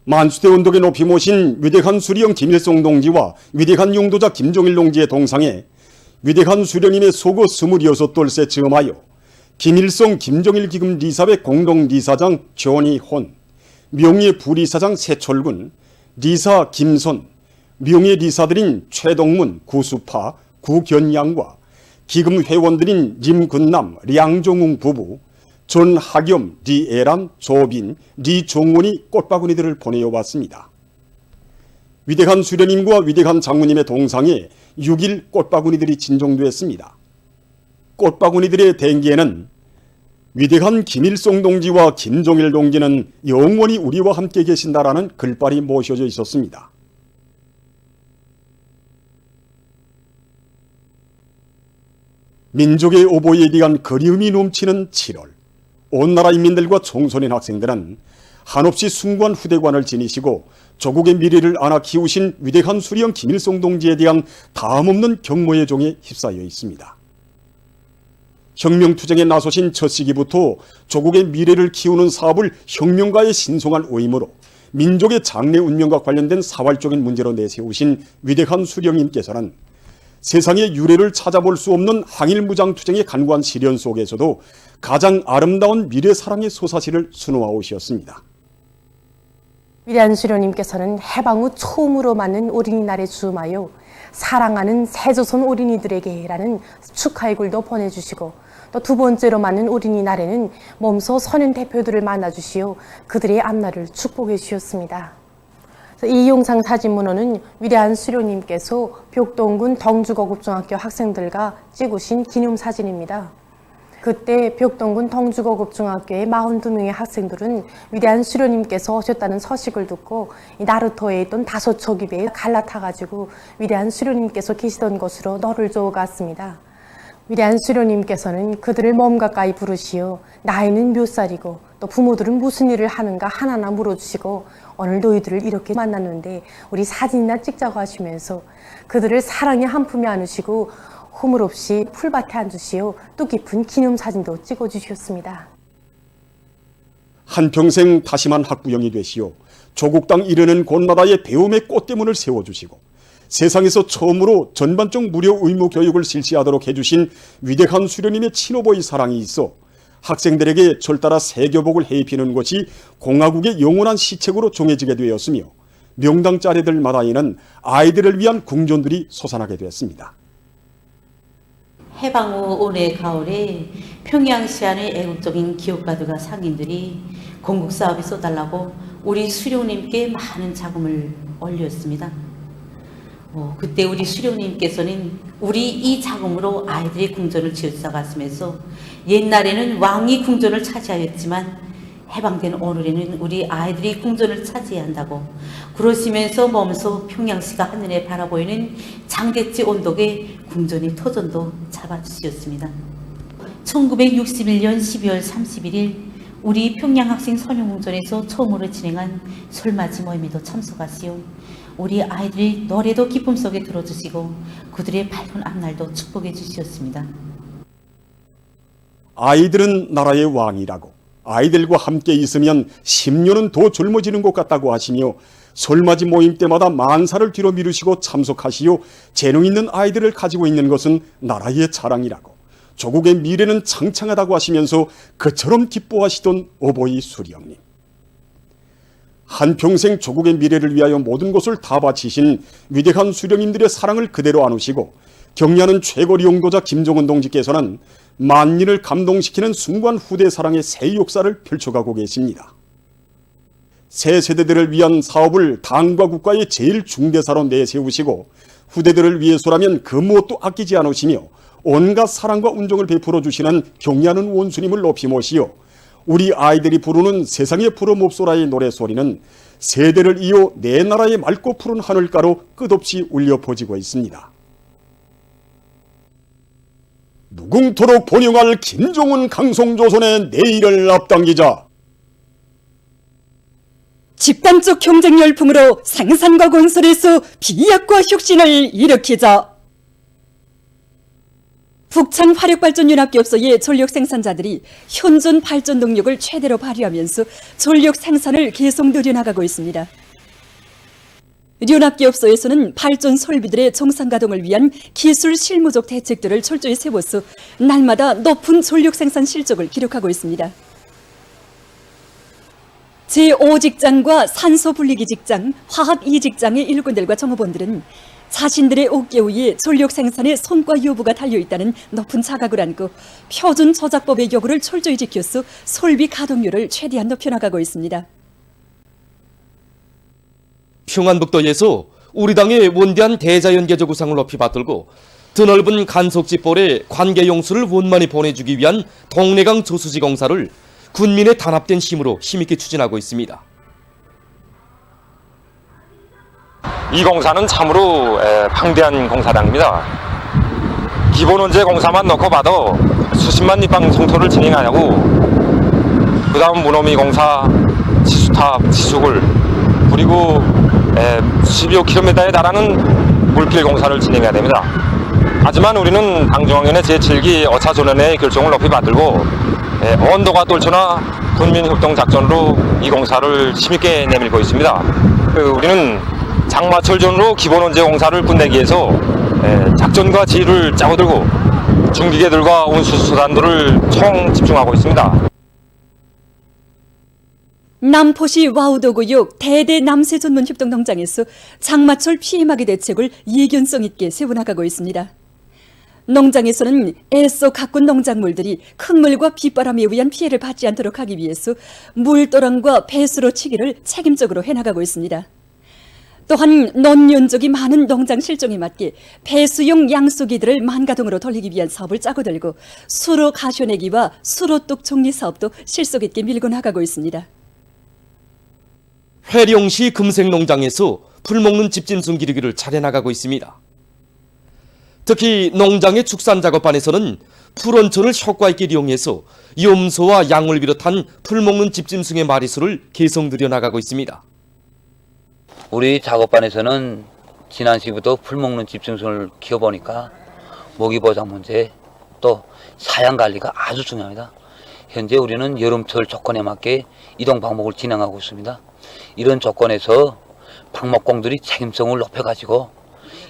만수대 운동에 높이 모신 위대한 수령 김일성 동지와 위대한 용도자 김종일 동지의 동상에 위대한 수령님의 속어 26돌새 즈음하여 김일성 김종일 기금 리사회 공동 리사장 조니혼, 명예 부리사장 세철군, 리사 김선, 명예 리사들인 최동문, 구수파, 구견양과 기금 회원들인 임근남, 량종웅 부부, 전하겸, 리애란, 조빈, 리종원이 꽃바구니들을 보내어 왔습니다. 위대한 수령님과 위대한 장모님의 동상에 6일 꽃바구니들이 진정되었습니다. 꽃바구니들의 대기에는 위대한 김일성 동지와 김종일 동지는 영원히 우리와 함께 계신다라는 글발이 모셔져 있었습니다. 민족의 오보에 대한 그리움이 넘치는 7월, 온 나라 인민들과 청소년 학생들은 한없이 숭고한 후대관을 지니시고 조국의 미래를 안아 키우신 위대한 수령 김일성 동지에 대한 다함없는 경모의 종에 휩싸여 있습니다. 혁명투쟁에 나서신 첫 시기부터 조국의 미래를 키우는 사업을 혁명가의 신성한 의무로 민족의 장래 운명과 관련된 사활적인 문제로 내세우신 위대한 수령님께서는 세상의 유래를 찾아볼 수 없는 항일무장투쟁의 간과한 시련 속에서도 가장 아름다운 미래사랑의 소사시를 수놓아오셨습니다. 위대한 수령님께서는 해방 후 처음으로 맞는 어린이날에 즈음하여 사랑하는 새조선 어린이들에게라는 축하의 글도 보내주시고, 또 두 번째로 맞는 어린이날에는 몸소 선현 대표들을 만나주시어 그들의 앞날을 축복해 주셨습니다. 이 영상 사진문호는 위대한 수령님께서 벽동군 덩주거급중학교 학생들과 찍으신 기념사진입니다. 그때 벽동군 덩주거급중학교의 42명의 학생들은 위대한 수령님께서 오셨다는 소식을 듣고 나루터에 있던 5척의 배에 갈라타가지고 위대한 수령님께서 계시던 곳으로 너를 저어갔습니다. 위대한 수령님께서는 그들을 몸 가까이 부르시어 나이는 몇 살이고 또 부모들은 무슨 일을 하는가 하나하나 물어주시고 오늘 너희들을 이렇게 만났는데 우리 사진이나 찍자고 하시면서 그들을 사랑의 한 품에 안으시고 허물없이 풀밭에 앉으시어 뜻깊은 기념사진도 찍어주셨습니다. 한평생 다심한 학부형이 되시어 조국 땅 이르는 곳마다의 배움의 꽃대문을 세워주시고 세상에서 처음으로 전반적 무료 의무 교육을 실시하도록 해주신 위대한 수령님의 친오보의 사랑이 있어 학생들에게 절따라 세교복을 해입히는 것이 공화국의 영원한 시책으로 정해지게 되었으며 명당 자리들마다에는 아이들을 위한 궁전들이 솟아나게 되었습니다. 해방 후 올해 가을에 평양시 안의 애국적인 기업가들과 상인들이 건국사업에 써달라고 우리 수령님께 많은 자금을 올렸습니다. 그때 우리 수령님께서는 우리 이 자금으로 아이들의 궁전을 지어나갔으면서 옛날에는 왕이 궁전을 차지하였지만 해방된 오늘에는 우리 아이들이 궁전을 차지해야 한다고 그러시면서 몸소 평양시가 하늘에 바라보이는 장대지 언덕에 궁전의 터전도 잡아주셨습니다. 1961년 12월 31일 우리 평양학생 선용궁전에서 처음으로 진행한 설맞이 모임에도 참석하시어 우리 아이들의 노래도 기쁨 속에 들어주시고 그들의 밝은 앞날도 축복해 주셨습니다. 아이들은 나라의 왕이라고 아이들과 함께 있으면 10년은 더 젊어지는 것 같다고 하시며 설맞이 모임 때마다 만사를 뒤로 미루시고 참석하시어 재능 있는 아이들을 가지고 있는 것은 나라의 자랑이라고 조국의 미래는 창창하다고 하시면서 그처럼 기뻐하시던 어버이 수령님. 한평생 조국의 미래를 위하여 모든 것을 다 바치신 위대한 수령님들의 사랑을 그대로 안으시고 경리하는 최고리 용도자 김종은 동지께서는 만인을 감동시키는 숭고한 후대 사랑의 새 역사를 펼쳐가고 계십니다. 새 세대들을 위한 사업을 당과 국가의 제일 중대사로 내세우시고 후대들을 위해서라면 그 무엇도 아끼지 않으시며 온갖 사랑과 운정을 베풀어 주시는 경리하는 원수님을 높이 모시어 우리 아이들이 부르는 세상의 부름옵소라의 노래소리는 세대를 이어 내 나라의 맑고 푸른 하늘가로 끝없이 울려 퍼지고 있습니다. 무궁토록 번영할 김종은 강성조선의 내일을 앞당기자. 집단적 경쟁 열풍으로 생산과 건설에서 비약과 혁신을 일으키자. 북창 화력발전연합기업소의 전력 생산자들이 현존 발전 능력을 최대로 발휘하면서 전력 생산을 계속 늘려나가고 있습니다. 연합기업소에서는 발전 설비들의 정상 가동을 위한 기술 실무적 대책들을 철저히 세워서 날마다 높은 전력 생산 실적을 기록하고 있습니다. 제5직장과 산소 분리기 직장, 화학 2직장의 일꾼들과 정업원들은 자신들의 어깨 위에 전력 생산의 성과 여부가 달려있다는 높은 자각을 안고 표준 저작법의 요구를 철저히 지켜서 설비 가동률을 최대한 높여나가고 있습니다. 평안북도에서 우리 당의 원대한 대자연계적 우상을 높이 받들고 드넓은 간석지벌에 관계용수를 원만히 보내주기 위한 동래강 저수지 공사를 군민의 단합된 힘으로 힘있게 추진하고 있습니다. 이 공사는 참으로 방대한 공사당입니다. 기본 원재 공사만 놓고 봐도 수십만立方 성토를 진행하냐고, 그 다음 문어미 공사, 지수탑, 지수굴, 그리고 수십여 킬로미터에 달하는 물길 공사를 진행해야 됩니다. 하지만 우리는 당중앙위원회 제7기 어차조련회의 결정을 높이 받들고 언도가 떨쳐나 군민협동작전으로 이 공사를 힘있게 내밀고 있습니다. 우리는 장마철전으로 기본원재 공사를 끝내기 위해서 작전과 지휘를 짜고 들고 중기계들과 운수수단들을 총 집중하고 있습니다. 남포시 와우도구역 대대 남세전문협동농장에서 장마철 피해막이 대책을 예견성 있게 세워나가고 있습니다. 농장에서는 애써 가꾼 농작물들이 큰 물과 빗바람에 의한 피해를 받지 않도록 하기 위해서 물도랑과 배수로 치기를 책임적으로 해나가고 있습니다. 또한 논면적이 많은 농장 실정에 맞게 배수용 양수기들을 만가동으로 돌리기 위한 사업을 짜고 들고 수로 가셔내기와 수로뚝 정리 사업도 실속 있게 밀고 나가고 있습니다. 회령시 금색농장에서 풀먹는 집짐승 기르기를 잘해나가고 있습니다. 특히 농장의 축산작업반에서는 풀원천을 효과 있게 이용해서 염소와 양을 비롯한 풀먹는 집짐승의 마리수를 계속 늘려나가고 있습니다. 우리 작업반에서는 지난 시부터 풀먹는 집짐승을 키워보니까 모기보장 문제, 또 사양 관리가 아주 중요합니다. 현재 우리는 여름철 조건에 맞게 이동 방목을 진행하고 있습니다. 이런 조건에서 방목공들이 책임성을 높여가지고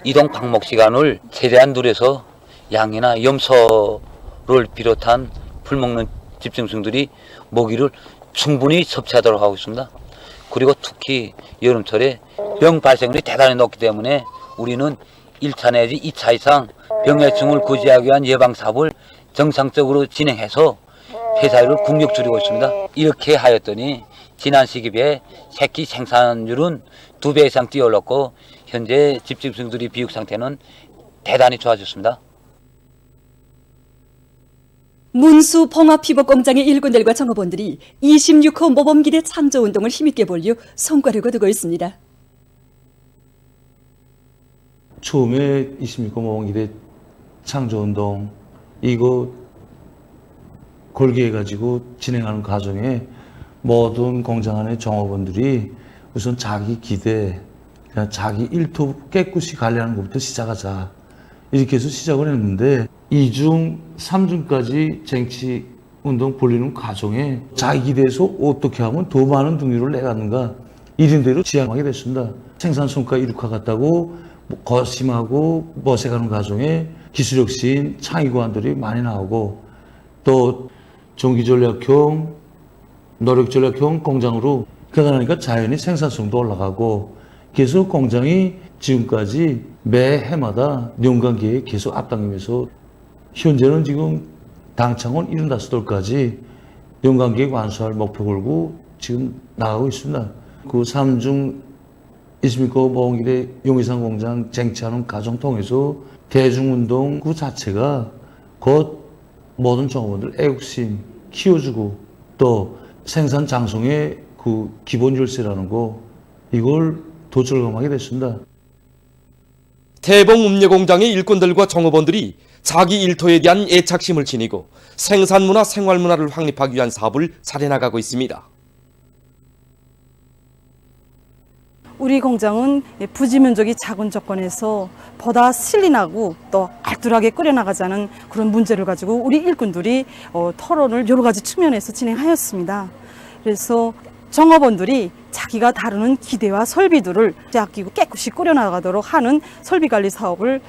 이동 방목 시간을 최대한 누려서 양이나 염소를 비롯한 풀먹는 집짐승들이 모기를 충분히 섭취하도록 하고 있습니다. 그리고 특히 여름철에 병 발생률이 대단히 높기 때문에 우리는 1차 내지 2차 이상 병해충을 구제하기 위한 예방사업을 정상적으로 진행해서 폐사율을 국력 줄이고 있습니다. 이렇게 하였더니 지난 시기에 비해 새끼 생산율은 2배 이상 뛰어올랐고 현재 집짐승들의 비육 상태는 대단히 좋아졌습니다. 문수 봉합피복공장의 일꾼들과 정업원들이 26호 모범기대 창조운동을 힘있게 벌려 성과를 거두고 있습니다. 처음에 26호 모범기대 창조운동 이거 골기해가지고 진행하는 과정에 모든 공장 안의 정업원들이 우선 자기 기대, 그냥 자기 일터 깨끗이 관리하는 것부터 시작하자. 이렇게 해서 시작을 했는데 2중, 3중까지 쟁취운동 벌리는 과정에 자기 기대에서 어떻게 하면 더 많은 등유를 내가는가 이른대로 지향하게 됐습니다. 생산성과 이룩하겠다고 거심하고 멋해가는 과정에 기술혁신 창의고안들이 많이 나오고 또 전기전략형, 노력전략형 공장으로 그러니까 자연히 생산성도 올라가고 그래서 공장이 지금까지 매 해마다 연간기에 계속 앞당기면서 현재는 지금 당창원 75돌까지 연간기획 완수할 목표 걸고 지금 나가고 있습니다. 그 3중 26호 모범기대 용의상 공장 쟁취하는 과정 통해서 대중운동 그 자체가 곧 모든 정업원들 애국심 키워주고 또 생산 장성의 그 기본 열쇠라는 거 이걸 도출감하게 됐습니다. 태봉 음료공장의 일꾼들과 정업원들이 자기 일터에 대한 애착심을 지니고 생산문화, 생활문화를 확립하기 위한 사업을 잘해나가고 있습니다. 우리 공장은 부지 면적이 작은 조건에서 보다 신리나고 또 알뜰하게 끓여나가자는 그런 문제를 가지고 우리 일꾼들이 토론을 여러 가지 측면에서 진행하였습니다. 그래서 종업원들이 자기가 다루는 기대와 설비들을 아끼고 깨끗이 끓여나가도록 하는 설비관리 사업을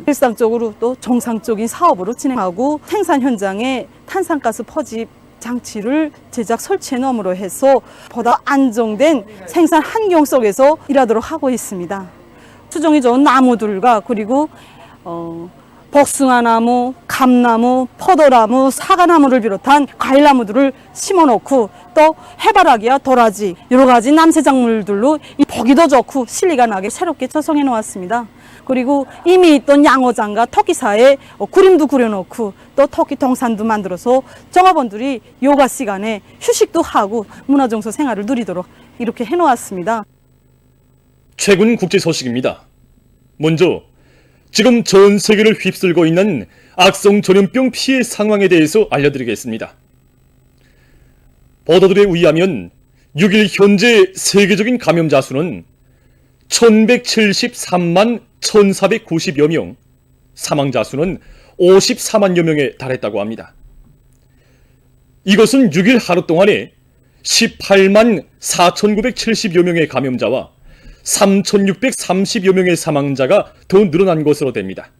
일상적으로 또 정상적인 사업으로 진행하고 생산 현장에 탄산가스 포집 장치를 제작 설치해 놓음으로 해서 보다 안정된 생산 환경 속에서 일하도록 하고 있습니다. 수종이 좋은 나무들과 그리고 복숭아나무, 감나무, 포도나무, 사과나무를 비롯한 과일나무들을 심어놓고 또 해바라기와 도라지 여러 가지 남세작물들로 보기도 좋고 실리가 나게 새롭게 조성해 놓았습니다. 그리고 이미 있던 양어장과 토끼사에 그림도 그려놓고 또 토끼 동산도 만들어서 종업원들이 요가 시간에 휴식도 하고 문화정서 생활을 누리도록 이렇게 해놓았습니다. 최근 국제 소식입니다. 먼저 지금 전 세계를 휩쓸고 있는 악성 전염병 피해 상황에 대해서 알려드리겠습니다. 보도들에 의하면 6일 현재 세계적인 감염자 수는 1173만 1490여 명, 사망자 수는 54만여 명에 달했다고 합니다. 이것은 6일 하루 동안에 18만 4970여 명의 감염자와 3630여 명의 사망자가 더 늘어난 것으로 됩니다.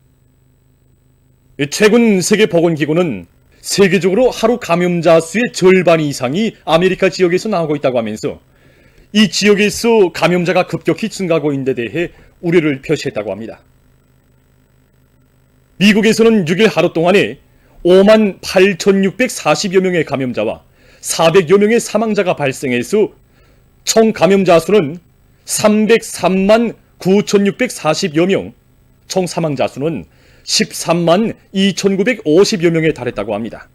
최근 세계보건기구는 세계적으로 하루 감염자 수의 절반 이상이 아메리카 지역에서 나오고 있다고 하면서 이 지역에서 감염자가 급격히 증가하고 있는 데 대해 우려를 표시했다고 합니다. 미국에서는 6일 하루 동안에 5만 8640여 명의 감염자와 400여 명의 사망자가 발생해서 총 감염자 수는 303만 9640여 명, 총 사망자 수는 13만 2950여 명에 달했다고 합니다.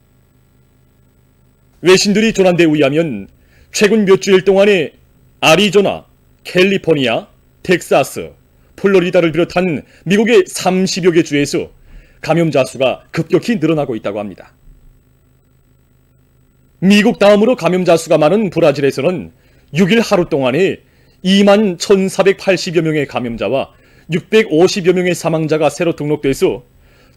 외신들이 전한 데 의하면 최근 몇 주일 동안에 아리조나, 캘리포니아, 텍사스, 플로리다를 비롯한 미국의 30여 개 주에서 감염자 수가 급격히 늘어나고 있다고 합니다. 미국 다음으로 감염자 수가 많은 브라질에서는 6일 하루 동안에 2만 1480여 명의 감염자와 650여 명의 사망자가 새로 등록돼서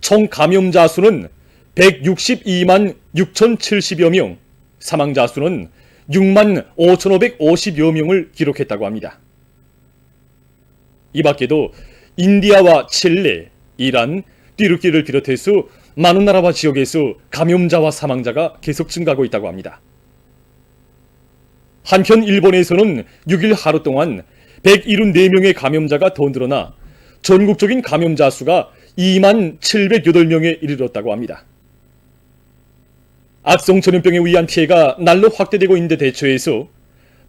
총 감염자 수는 162만 6070여 명, 사망자 수는 6만 5550여 명을 기록했다고 합니다. 이 밖에도 인디아와 칠레, 이란, 튀르키를 비롯해서 많은 나라와 지역에서 감염자와 사망자가 계속 증가하고 있다고 합니다. 한편 일본에서는 6일 하루 동안 174명의 감염자가 더 늘어나 전국적인 감염자 수가 2만 708명에 이르렀다고 합니다. 악성 전염병에 의한 피해가 날로 확대되고 있는 데 대처해서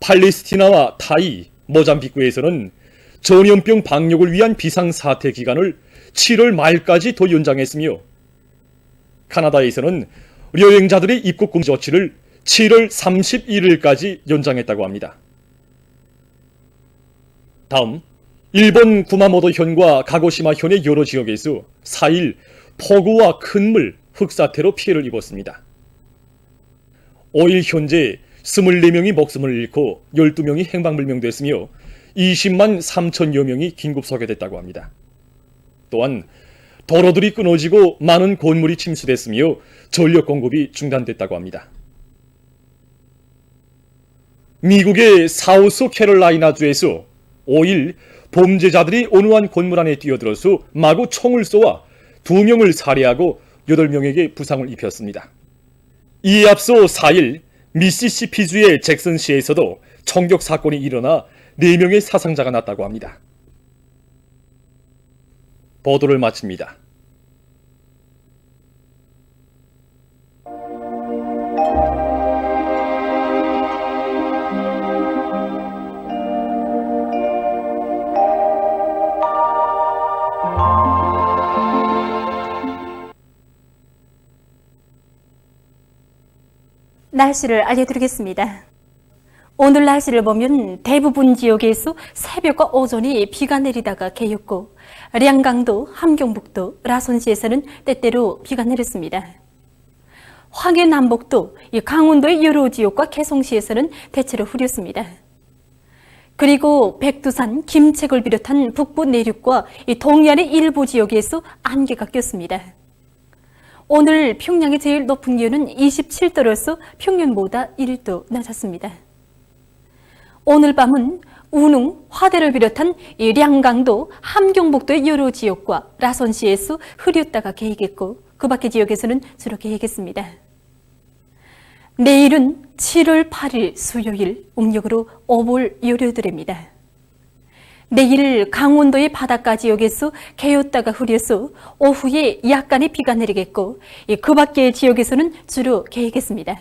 팔레스티나와 타이, 모잠비크에서는 전염병 방역을 위한 비상사태 기간을 7월 말까지 더 연장했으며 카나다에서는 여행자들의 입국 금지 조치를 7월 31일까지 연장했다고 합니다. 다음, 일본 구마모토 현과 가고시마 현의 여러 지역에서 4일 폭우와 큰 물, 흙사태로 피해를 입었습니다. 5일 현재 24명이 목숨을 잃고 12명이 행방불명됐으며 20만 3천여 명이 긴급 소개됐다고 합니다. 또한 도로들이 끊어지고 많은 건물이 침수됐으며 전력 공급이 중단됐다고 합니다. 미국의 사우스 캐롤라이나주에서 5일 범죄자들이 어느 한 건물 안에 뛰어들어서 마구 총을 쏘아 2명을 살해하고 8명에게 부상을 입혔습니다. 이에 앞서 4일 미시시피주의 잭슨시에서도 총격 사건이 일어나 4명의 사상자가 났다고 합니다. 보도를 마칩니다. 날씨를 알려드리겠습니다. 오늘 날씨를 보면 대부분 지역에서 새벽과 오전에 비가 내리다가 개였고 량강도, 함경북도, 라선시에서는 때때로 비가 내렸습니다. 황해남북도, 강원도의 여러 지역과 개성시에서는 대체로 흐렸습니다. 그리고 백두산, 김책을 비롯한 북부 내륙과 이 동해안의 일부 지역에서 안개가 꼈습니다. 오늘 평양의 제일 높은 기온은 27도로서 평년보다 1도 낮았습니다. 오늘 밤은 우능, 화대를 비롯한 이 량강도, 함경북도의 여러 지역과 라선시에서 흐렸다가 개이겠고 그 밖의 지역에서는 주로 개이겠습니다. 내일은 7월 8일 수요일 음력으로 5월 열여덟입니다. 내일 강원도의 바닷가 지역에서 개었다가 흐려서 오후에 약간의 비가 내리겠고 그 밖의 지역에서는 주로 개이겠습니다.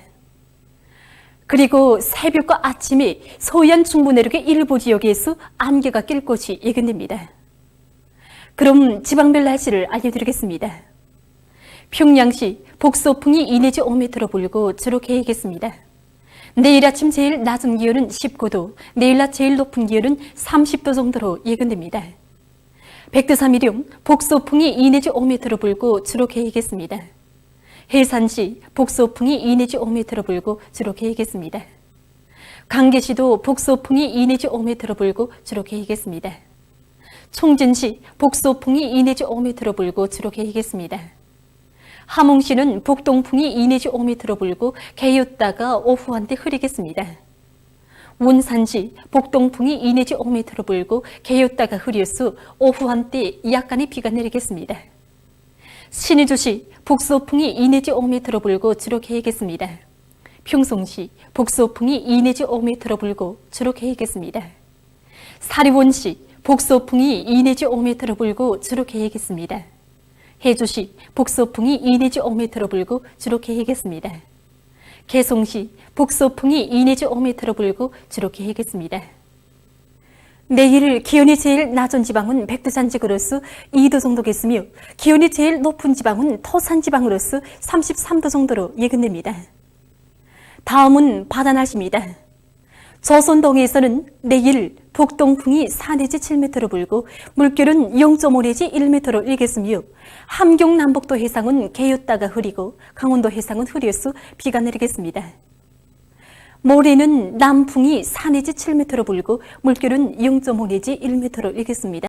그리고 새벽과 아침에 서해안 중부 내륙의 일부 지역에서 안개가 낄 것이 예견됩니다. 그럼 지방별 날씨를 알려드리겠습니다. 평양시 북서풍이 2 내지 5m 불고 주로 개이겠습니다. 내일 아침 제일 낮은 기온은 19도, 내일 낮 제일 높은 기온은 30도 정도로 예견됩니다. 백두산미령 북서풍이 2 내지 5m 불고 주로 개이겠습니다. 해산시 북서풍이 2 내지 5m 불고 주로 개이겠습니다. 강계시도 북서풍이 2 내지 5m 불고 주로 개이겠습니다. 총진시 북서풍이 2 내지 5m 불고 주로 개이겠습니다. 함흥시는 북동풍이 2 내지 5m 불고 개였다가 오후 한때 흐리겠습니다. 운산시 북동풍이 2 내지 5m 불고 개였다가 흐려서 오후 한때 약간의 비가 내리겠습니다. 신의주시 북서풍이 2 내지 5m 불고 주로 개이겠습니다. 평송시 북서풍이 2 내지 5m 불고 주로 개이겠습니다. 사리원시 북서풍이 2 내지 5m 불고 주로 개이겠습니다. 해주시 북서풍이 2 내지 5m 불고 주로 개이겠습니다. 개송시 북서풍이 2 내지 5m 불고 주로 개이겠습니다. 내일 기온이 제일 낮은 지방은 백두산 지구로서 2도 정도겠으며 기온이 제일 높은 지방은 토산 지방으로서 33도 정도로 예견됩니다. 다음은 바다 날씨입니다. 조선동해에서는 내일 북동풍이 4 내지 7m 불고 물결은 0.5 내지 1m로 일겠으며 함경 남북도 해상은 개였다가 흐리고 강원도 해상은 흐려서 비가 내리겠습니다. 모레는 남풍이 4 내지 7m로 불고 물결은 0.5 내지 1m로 일겠습니다.